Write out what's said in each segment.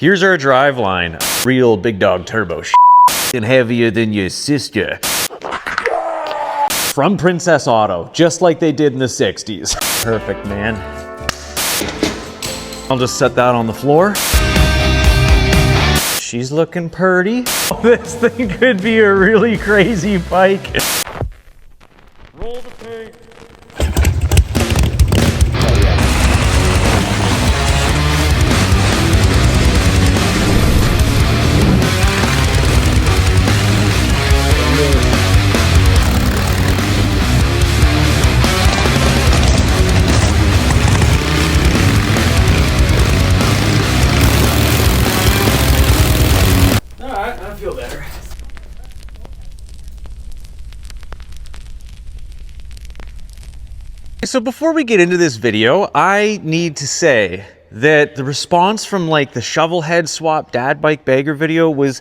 Here's our driveline. Real big dog turbo and heavier than your sister. From Princess Auto, just like they did in the 60s. Perfect, man. I'll just set that on the floor. She's looking purty. This thing could be a really crazy bike. Roll the tape. So before we get into this video, I need to say that the response from like the Shovelhead swap dad bike bagger video was,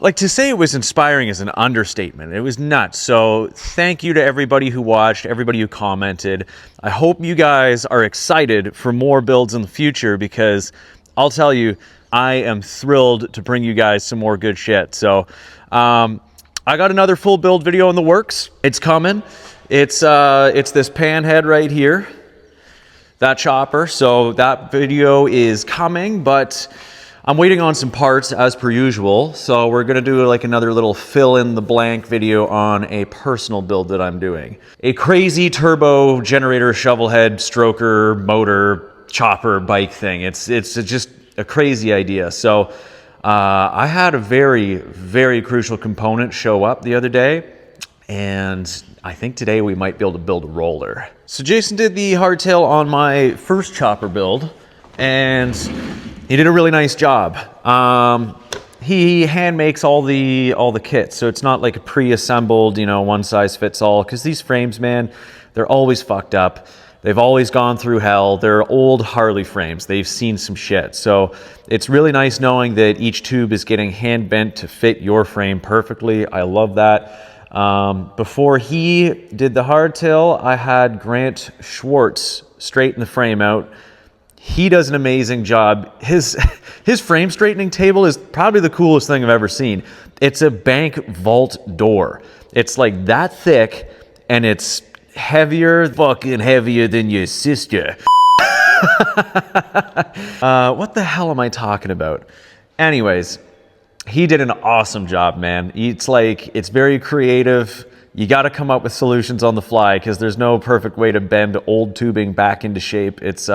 like, to say it was inspiring is an understatement. It was nuts. So thank you to everybody who watched, everybody who commented. I hope you guys are excited for more builds in the future, because I'll tell you, I am thrilled to bring you guys some more good shit. So I got another full build video in the works. It's coming. It's this pan head right here, that chopper. So that video is coming, but I'm waiting on some parts as per usual. So we're gonna do like another little fill in the blank video on a personal build that I'm doing. A crazy turbo generator shovelhead stroker motor chopper bike thing. It's just a crazy idea. So I had a very, very crucial component show up the other day, and I think today we might be able to build a roller. So Jason did the hardtail on my first chopper build, and he did a really nice job. He hand makes all the kits, so it's not like a pre-assembled, you know, one size fits all, because these frames, man, they're always fucked up. They've always gone through hell. They're old Harley frames. They've seen some shit. So it's really nice knowing that each tube is getting hand bent to fit your frame perfectly. I love that. Before he did the hardtail, I had Grant Schwartz straighten the frame out. He does an amazing job. His frame straightening table is probably the coolest thing I've ever seen. It's a bank vault door. It's like that thick, and it's fucking heavier than your sister. What the hell am I talking about? Anyways, he did an awesome job, man. It's very creative. You got to come up with solutions on the fly, because there's no perfect way to bend old tubing back into shape. It's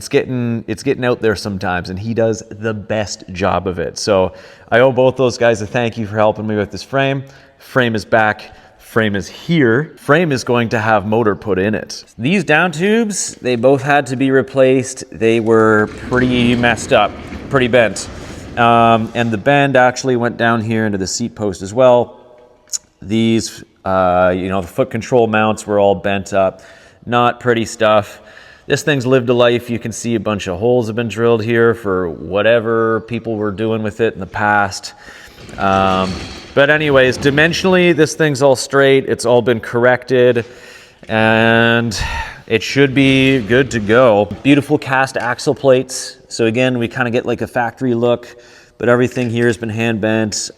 getting out there sometimes, and he does the best job of it. So I owe both those guys a thank you for helping me with this frame. Frame is back. Frame is here. Frame is going to have motor put in it. These down tubes, they both had to be replaced. They were pretty messed up, pretty bent. And the bend actually went down here into the seat post as well. These, you know, the foot control mounts were all bent up. Not pretty stuff. This thing's lived a life. You can see a bunch of holes have been drilled here for whatever people were doing with it in the past. But anyways, dimensionally, this thing's all straight. It's all been corrected, and it should be good to go. Beautiful cast axle plates. So again, we kind of get like a factory look, but everything here has been hand bent.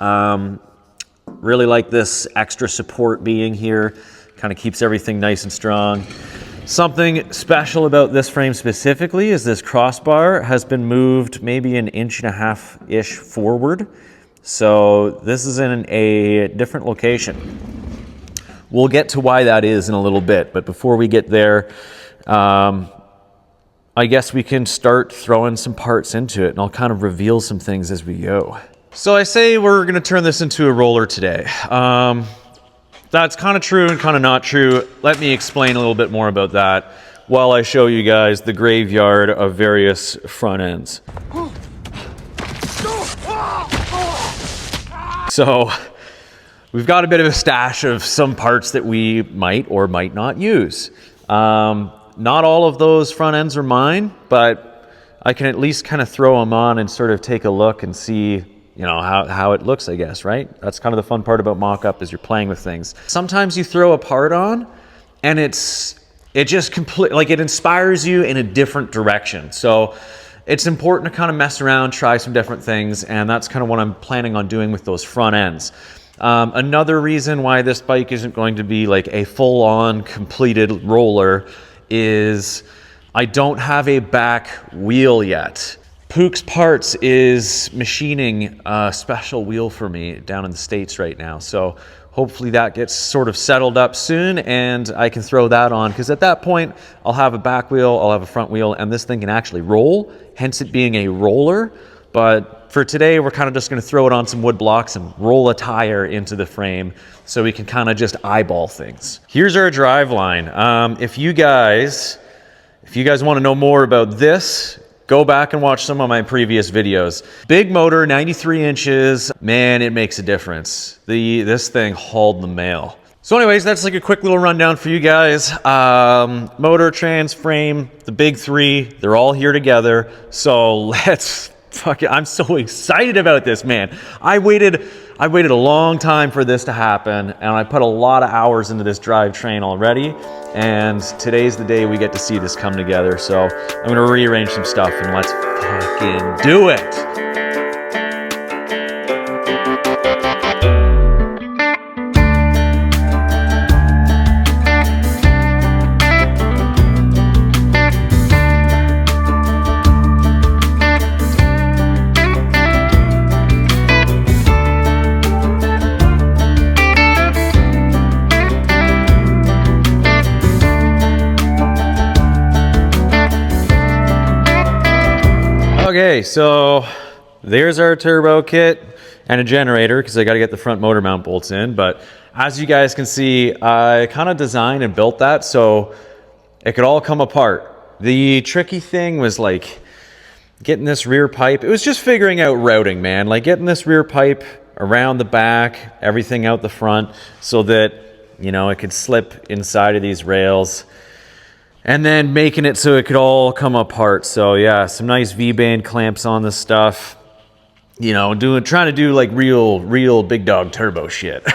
Really like this extra support being here. Kind of keeps everything nice and strong. Something special about this frame specifically is this crossbar has been moved maybe 1.5 inches-ish forward. So this is in a different location. We'll get to why that is in a little bit, but before we get there, I guess we can start throwing some parts into it, and I'll kind of reveal some things as we go. So I say we're gonna turn this into a roller today. That's kind of true and kind of not true. Let me explain a little bit more about that while I show you guys the graveyard of various front ends. So we've got a bit of a stash of some parts that we might or might not use. Not all of those front ends are mine, but I can at least kind of throw them on and sort of take a look and see, you know, how it looks, I guess, right? That's kind of the fun part about mock-up, is you're playing with things. Sometimes you throw a part on and it just it inspires you in a different direction. So it's important to kind of mess around, try some different things, and that's kind of what I'm planning on doing with those front ends. Another reason why this bike isn't going to be like a full-on completed roller is I don't have a back wheel yet. Pook's Parts is machining a special wheel for me down in the States right now, so hopefully that gets sort of settled up soon and I can throw that on, because at that point I'll have a back wheel, I'll have a front wheel, and this thing can actually roll, hence it being a roller. But for today, we're kind of just going to throw it on some wood blocks and roll a tire into the frame so we can kind of just eyeball things. Here's our drive line. If you guys want to know more about this, go back and watch some of my previous videos. Big motor, 93 inches. Man, it makes a difference. This thing hauled the mail. So anyways, that's like a quick little rundown for you guys. Motor, trans, frame, the big three, they're all here together. So let's fucking, I'm so excited about this, man. I waited a long time for this to happen, and I put a lot of hours into this drivetrain already, and today's the day we get to see this come together. So I'm gonna rearrange some stuff and let's fucking do it. Okay, so there's our turbo kit and a generator, because I got to get the front motor mount bolts in. But as you guys can see, I kind of designed and built that so it could all come apart. The tricky thing was like getting this rear pipe. It was just figuring out routing, man. Like getting this rear pipe around the back, everything out the front, so that, you know, it could slip inside of these rails. And then making it so it could all come apart. So yeah, some nice V-band clamps on this stuff. You know, trying to do like real big dog turbo shit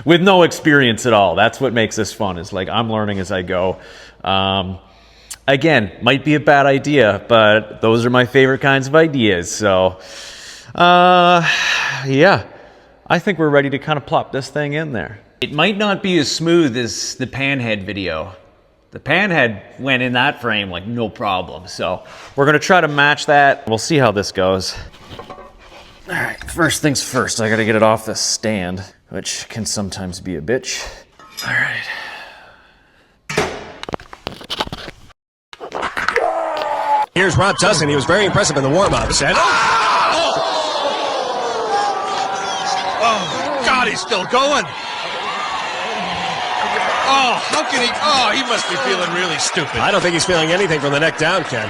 with no experience at all. That's what makes this fun. Is like I'm learning as I go. Again, might be a bad idea, but those are my favorite kinds of ideas. So yeah, I think we're ready to kind of plop this thing in there. It might not be as smooth as the Panhead video. The Panhead went in that frame like no problem. So we're gonna try to match that. We'll see how this goes. All right, first things first, I gotta get it off the stand, which can sometimes be a bitch. All right. Here's Rob Tussin. He was very impressive in the warm-ups. And oh, God, he's still going. Oh, how can he? Oh, he must be feeling really stupid. I don't think he's feeling anything from the neck down, Ken.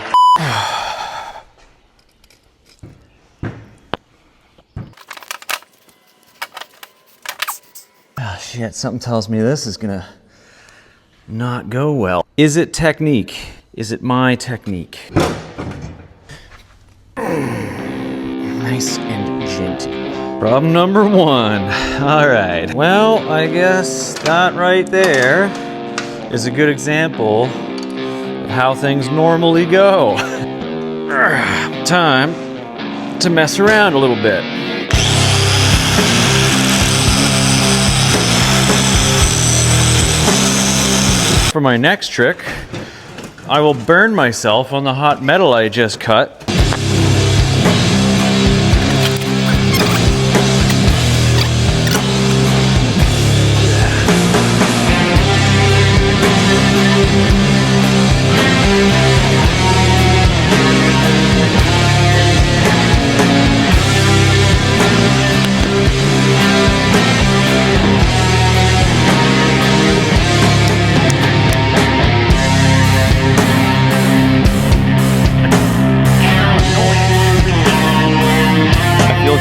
Oh, shit, something tells me this is gonna not go well. Is it technique? Is it my technique? Nice and gentle. Problem number one. All right. Well, I guess that right there is a good example of how things normally go. Time to mess around a little bit. For my next trick, I will burn myself on the hot metal I just cut.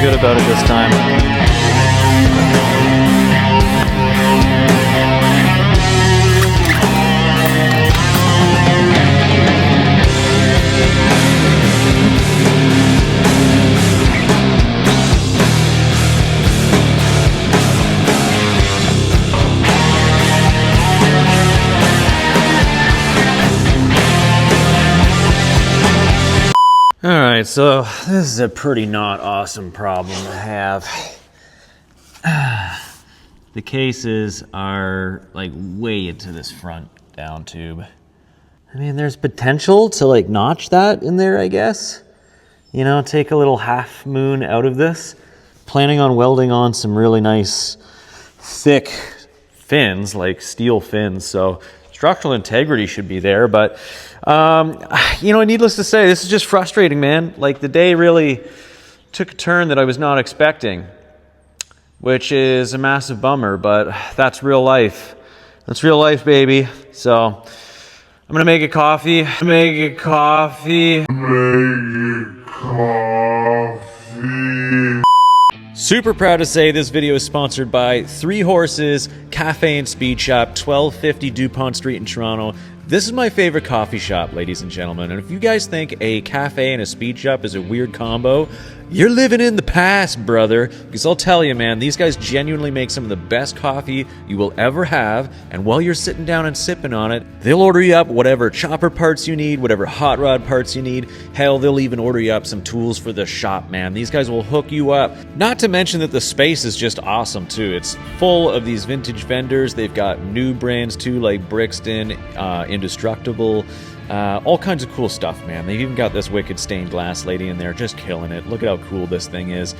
Good about it this time. so this is a pretty not awesome problem to have. The cases are like way into this front down tube. I mean, there's potential to like notch that in there, I guess. You know, take a little half moon out of this. Planning on welding on some really nice thick fins, like steel fins, so structural integrity should be there, but you know, needless to say, this is just frustrating, man. Like, the day really took a turn that I was not expecting, which is a massive bummer, but that's real life. That's real life, baby. So I'm gonna make a coffee. Super proud to say this video is sponsored by 3 Horses Cafe and Speed Shop, 1250 DuPont Street in Toronto. This is my favorite coffee shop, ladies and gentlemen. And if you guys think a cafe and a speed shop is a weird combo, you're living in the past, brother. Because I'll tell you, man, these guys genuinely make some of the best coffee you will ever have. And while you're sitting down and sipping on it, they'll order you up whatever chopper parts you need, whatever hot rod parts you need. Hell, they'll even order you up some tools for the shop, man. These guys will hook you up. Not to mention that the space is just awesome, too. It's full of these vintage vendors. They've got new brands, too, like Brixton, Indestructible. All kinds of cool stuff, man. They've even got this wicked stained glass lady in there just killing it. Look at how cool this thing is.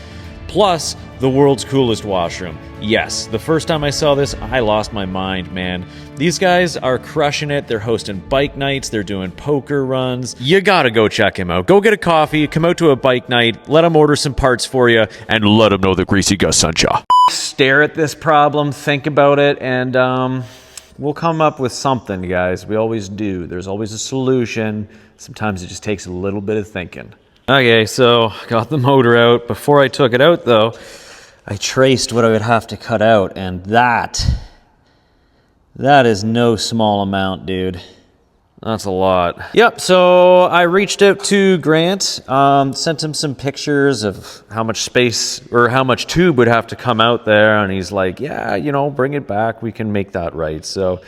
Plus, the world's coolest washroom. Yes, the first time I saw this, I lost my mind, man. These guys are crushing it. They're hosting bike nights. They're doing poker runs. You gotta go check him out. Go get a coffee, come out to a bike night, let him order some parts for you, and let him know that Greasygus sent ya. Stare at this problem, think about it, and we'll come up with something, guys. We always do. There's always a solution. Sometimes it just takes a little bit of thinking. Okay, so got the motor out. Before I took it out, though, I traced what I would have to cut out, and that is no small amount, dude. That's a lot. Yep, so I reached out to Grant, sent him some pictures of how much space or how much tube would have to come out there, and he's like, yeah, you know, bring it back, we can make that right. So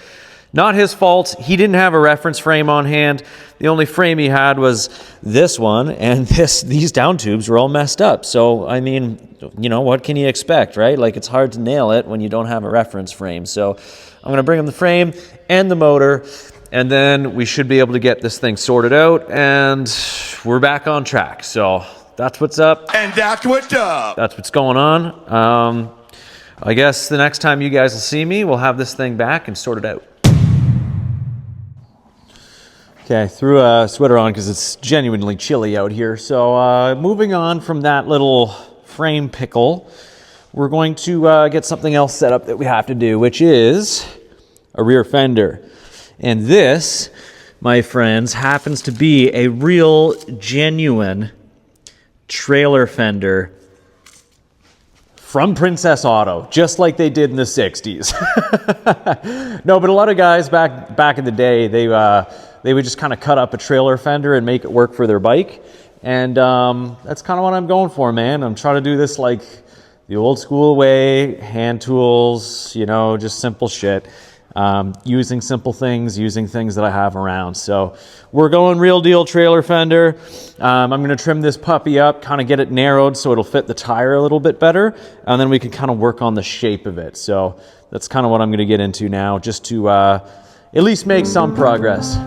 not his fault. He didn't have a reference frame on hand. The only frame he had was this one, and these down tubes were all messed up. So, I mean, you know, what can you expect, right? Like, it's hard to nail it when you don't have a reference frame. So I'm going to bring him the frame and the motor, and then we should be able to get this thing sorted out, and we're back on track. So that's what's up. And that's what's up. That's what's going on. I guess the next time you guys will see me, we'll have this thing back and sorted out. Okay, I threw a sweater on because it's genuinely chilly out here. So moving on from that little frame pickle, we're going to get something else set up that we have to do, which is a rear fender. And this, my friends, happens to be a real, genuine trailer fender from Princess Auto, just like they did in the 60s. No, but a lot of guys back in the day, they would just kind of cut up a trailer fender and make it work for their bike. And that's kind of what I'm going for, man. I'm trying to do this like the old school way, hand tools, you know, just simple shit. Using simple things, using things that I have around. So we're going real deal trailer fender. I'm going to trim this puppy up, kind of get it narrowed so it'll fit the tire a little bit better, and then we can kind of work on the shape of it. So that's kind of what I'm going to get into now, just to at least make some progress.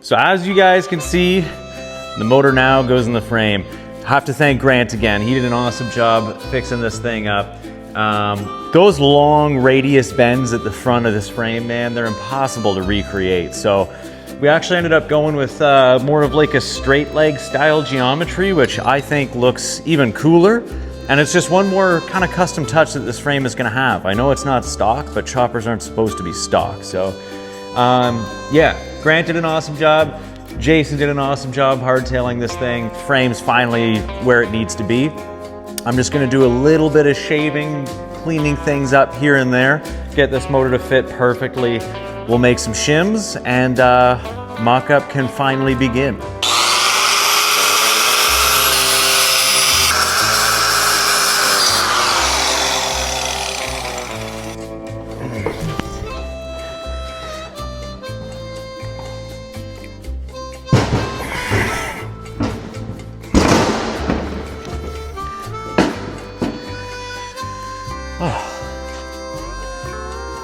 So as you guys can see, the motor now goes in the frame. I have to thank Grant again. He did an awesome job fixing this thing up. Those long radius bends at the front of this frame, man, they're impossible to recreate. So we actually ended up going with more of like a straight leg style geometry, which I think looks even cooler. And it's just one more kind of custom touch that this frame is gonna have. I know it's not stock, but choppers aren't supposed to be stock. So yeah, Grant did an awesome job. Jason did an awesome job hardtailing this thing. Frame's finally where it needs to be. I'm just gonna do a little bit of shaving, cleaning things up here and there, get this motor to fit perfectly. We'll make some shims and mock-up can finally begin.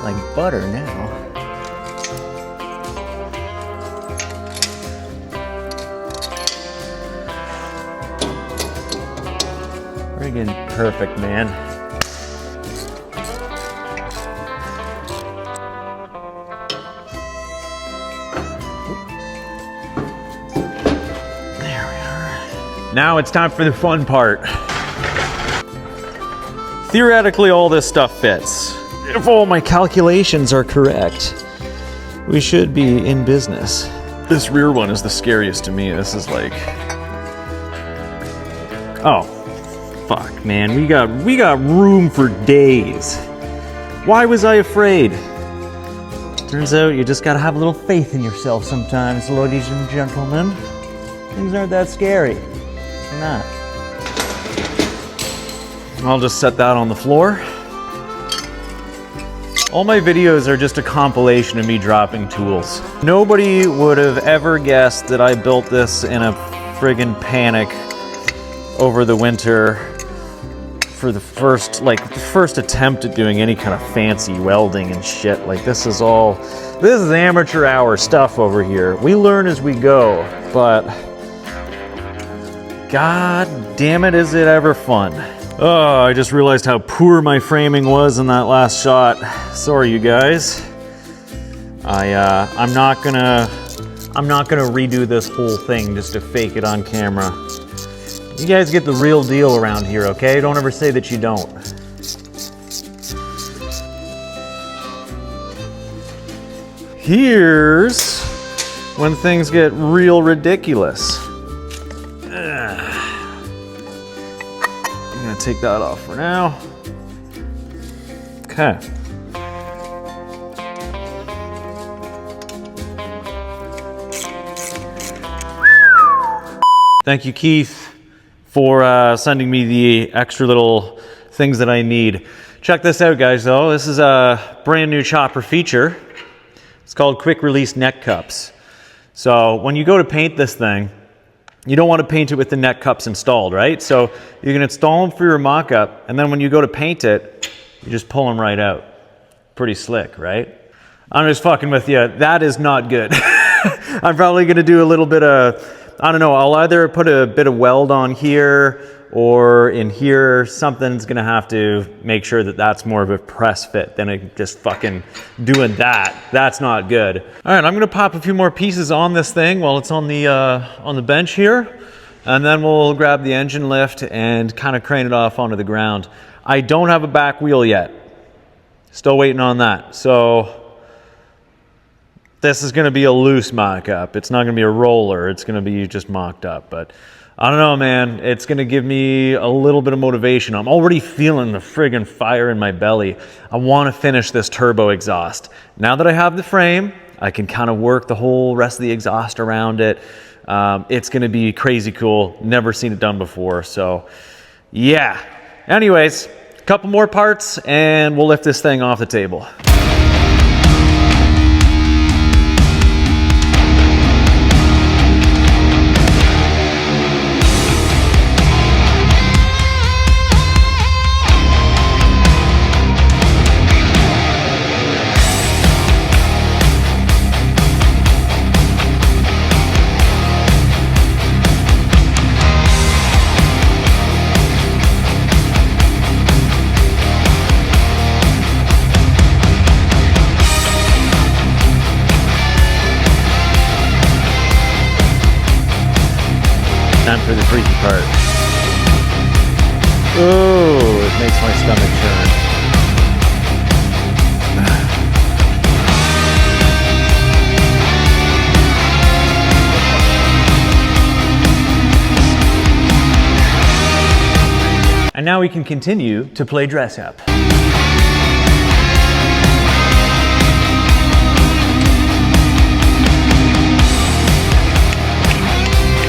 Like butter now. Friggin' perfect, man. There we are. Now it's time for the fun part. Theoretically, all this stuff fits. If all my calculations are correct, we should be in business. This rear one is the scariest to me. This is like, oh, fuck, man. We got room for days. Why was I afraid? Turns out you just gotta have a little faith in yourself sometimes, ladies and gentlemen. Things aren't that scary. They're not. I'll just set that on the floor. All my videos are just a compilation of me dropping tools. Nobody would have ever guessed that I built this in a friggin' panic over the winter for the first attempt at doing any kind of fancy welding and shit. Like this is amateur hour stuff over here. We learn as we go, but god damn it, is it ever fun. Oh, I just realized how poor my framing was in that last shot. Sorry, you guys. I'm not gonna redo this whole thing just to fake it on camera. You guys get the real deal around here, okay? Don't ever say that you don't. Here's when things get real ridiculous. Take that off for now. Okay. Thank you, Keith, for sending me the extra little things that I need. Check this out, guys, though. This is a brand new chopper feature. It's called Quick Release Neck Cups. So when you go to paint this thing, you don't want to paint it with the neck cups installed, right? So you can install them for your mock-up, and then when you go to paint it, you just pull them right out. Pretty slick, right? I'm just fucking with you. That is not good. I'm probably going to do a little bit of, I don't know, I'll either put a bit of weld on here or in here. Something's going to have to make sure that that's more of a press fit than it just fucking doing that. That's not good. All right, I'm going to pop a few more pieces on this thing while it's on the bench here, and then we'll grab the engine lift and kind of crane it off onto the ground. I don't have a back wheel yet. Still waiting on that. So this is going to be a loose mock-up. It's not going to be a roller. It's going to be just mocked up, but I don't know, man. It's going to give me a little bit of motivation. I'm already feeling the friggin' fire in my belly. I want to finish this turbo exhaust. Now that I have the frame, I can kind of work the whole rest of the exhaust around it. It's going to be crazy cool. Never seen it done before. So, yeah. Anyways, a couple more parts and we'll lift this thing off the table. time for the freaky part. Ooh, it makes my stomach churn. And now we can continue to play dress up.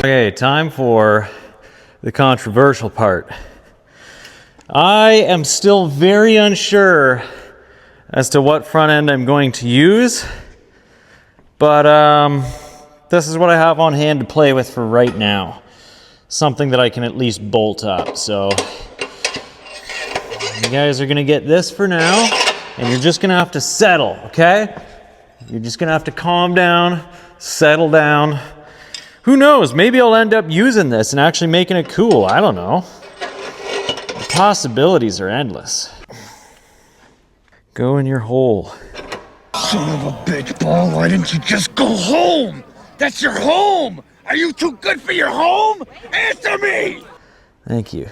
Okay, time for the controversial part. I am still very unsure as to what front end I'm going to use, but this is what I have on hand to play with for right now. Something that I can at least bolt up. So you guys are gonna get this for now, and you're just gonna have to settle, okay? You're just gonna have to calm down, settle down. Who knows, maybe I'll end up using this and actually making it cool, I don't know. The possibilities are endless. Go in your hole. Son of a bitch, Paul, why didn't you just go home? That's your home! Are you too good for your home? Answer me! Thank you.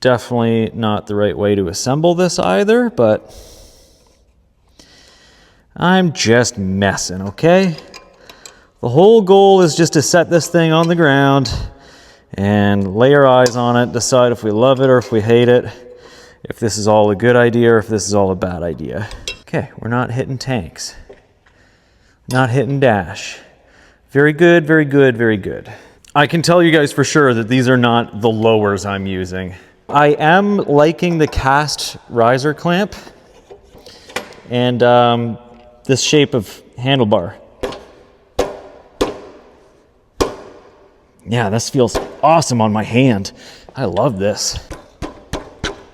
Definitely not the right way to assemble this either, but I'm just messing, okay? The whole goal is just to set this thing on the ground and lay our eyes on it, decide if we love it or if we hate it, if this is all a good idea or if this is all a bad idea. Okay, we're not hitting tanks. Not hitting dash. Very good, very good, very good. I can tell you guys for sure that these are not the lowers I'm using. I am liking the cast riser clamp and this shape of handlebar. Yeah, this feels awesome on my hand. I love this.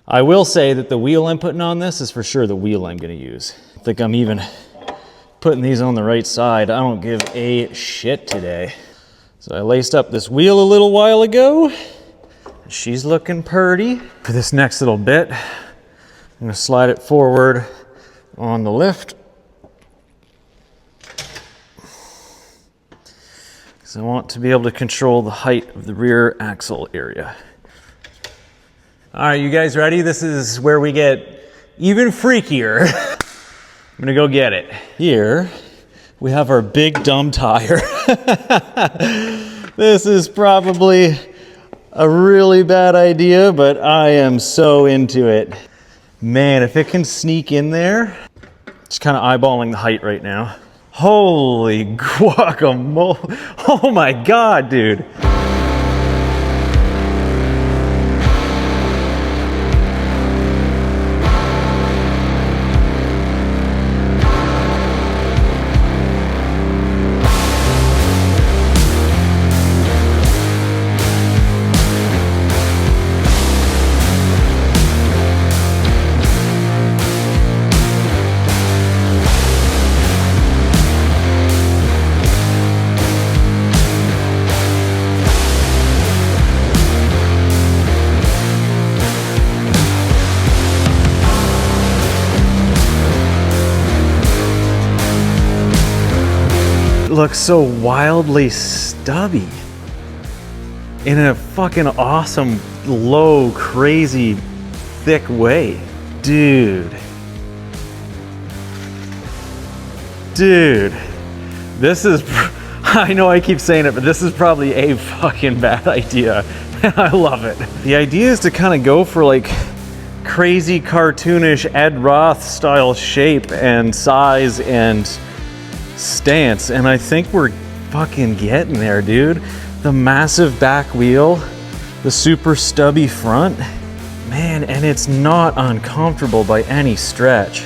I will say that the wheel I'm putting on this is for sure the wheel I'm gonna use. I think I'm even putting these on the right side. I don't give a shit today. So I laced up this wheel a little while ago. She's looking purty. For this next little bit, I'm gonna slide it forward on the lift. Because I want to be able to control the height of the rear axle area. All right, you guys ready? This is where we get even freakier. I'm gonna go get it. Here, we have our big dumb tire. This is probably a really bad idea, but I am so into it. Man, if it can sneak in there, just kind of eyeballing the height right now. Holy guacamole. Oh my God, dude. Looks so wildly stubby in a fucking awesome, low, crazy, thick way. Dude, this is, I know I keep saying it, but this is probably a fucking bad idea. I love it. The idea is to kind of go for like crazy cartoonish Ed Roth style shape and size and stance, and I think we're fucking getting there, dude. The massive back wheel, the super stubby front, man, and it's not uncomfortable by any stretch.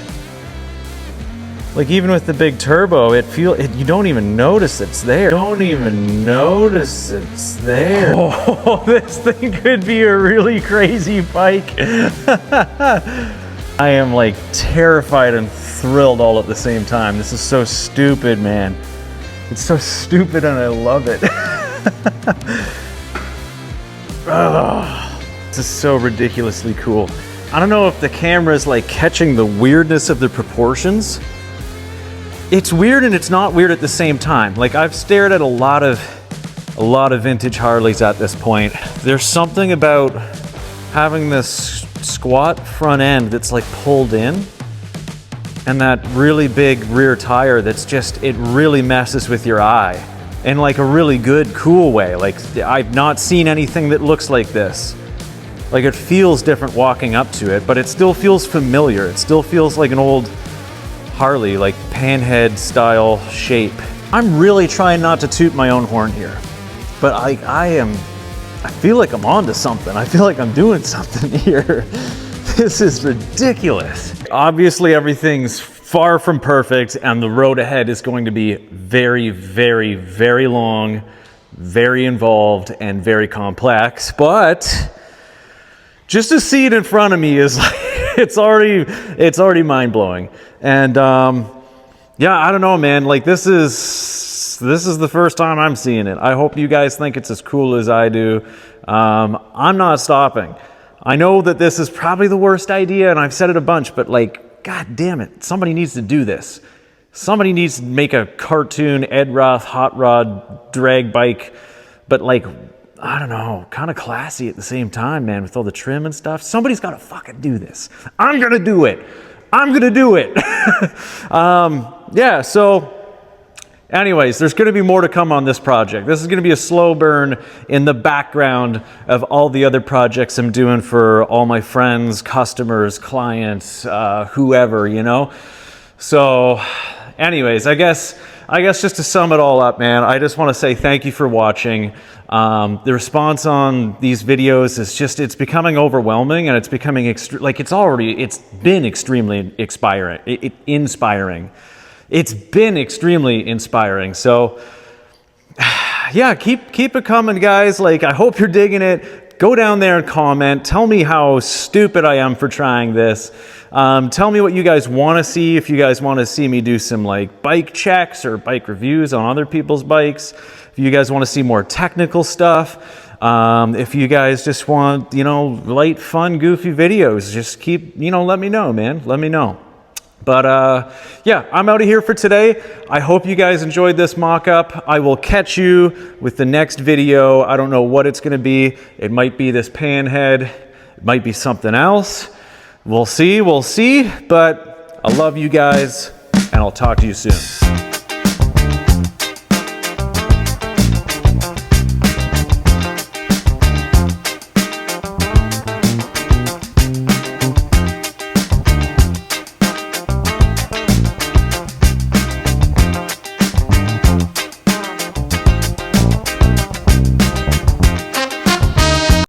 Like even with the big turbo, you don't even notice it's there. Don't even notice it's there. Oh, this thing could be a really crazy bike. I am like terrified and thrilled all at the same time. This is so stupid, man. It's so stupid and I love it. Oh, this is so ridiculously cool. I don't know if the camera is like catching the weirdness of the proportions. It's weird and it's not weird at the same time. Like, I've stared at a lot of vintage Harleys at this point. There's something about having this squat front end that's like pulled in, and that really big rear tire that's just, it really messes with your eye in like a really good, cool way. Like, I've not seen anything that looks like this. Like, it feels different walking up to it, but it still feels familiar. It still feels like an old Harley, like panhead style shape. I'm really trying not to toot my own horn here, but I feel like I'm onto something. I feel like I'm doing something here. This is ridiculous. Obviously, everything's far from perfect, and the road ahead is going to be very, very, very long, very involved, and very complex. But just to see it in front of me is like, it's already mind-blowing. And yeah, I don't know, man. Like, this is the first time I'm seeing it. I hope you guys think it's as cool as I do. I'm not stopping. I know that this is probably the worst idea, and I've said it a bunch, but like, god damn it, somebody needs to do this. Somebody needs to make a cartoon Ed Roth hot rod drag bike, but like, I don't know, kind of classy at the same time, man, with all the trim and stuff. Somebody's got to fucking do this. I'm gonna do it. I'm gonna do it. Yeah, so anyways, there's gonna be more to come on this project. This is gonna be a slow burn in the background of all the other projects I'm doing for all my friends, customers, clients, whoever, you know? So anyways, I guess just to sum it all up, man, I just want to say thank you for watching. The response on these videos is just, it's becoming overwhelming, and it's becoming it's been extremely inspiring. It's been extremely inspiring. So yeah, keep it coming, guys. Like, I hope you're digging it. Go down there and comment. Tell me how stupid I am for trying this. Tell me what you guys want to see. If you guys want to see me do some like bike checks or bike reviews on other people's bikes. If you guys want to see more technical stuff. If you guys just want, you know, light, fun, goofy videos, just keep, you know, let me know, man. Let me know. But yeah, I'm out of here for today. I hope you guys enjoyed this mock-up. I will catch you with the next video. I don't know what it's going to be. It might be this panhead. It might be something else. We'll see. But I love you guys, and I'll talk to you soon.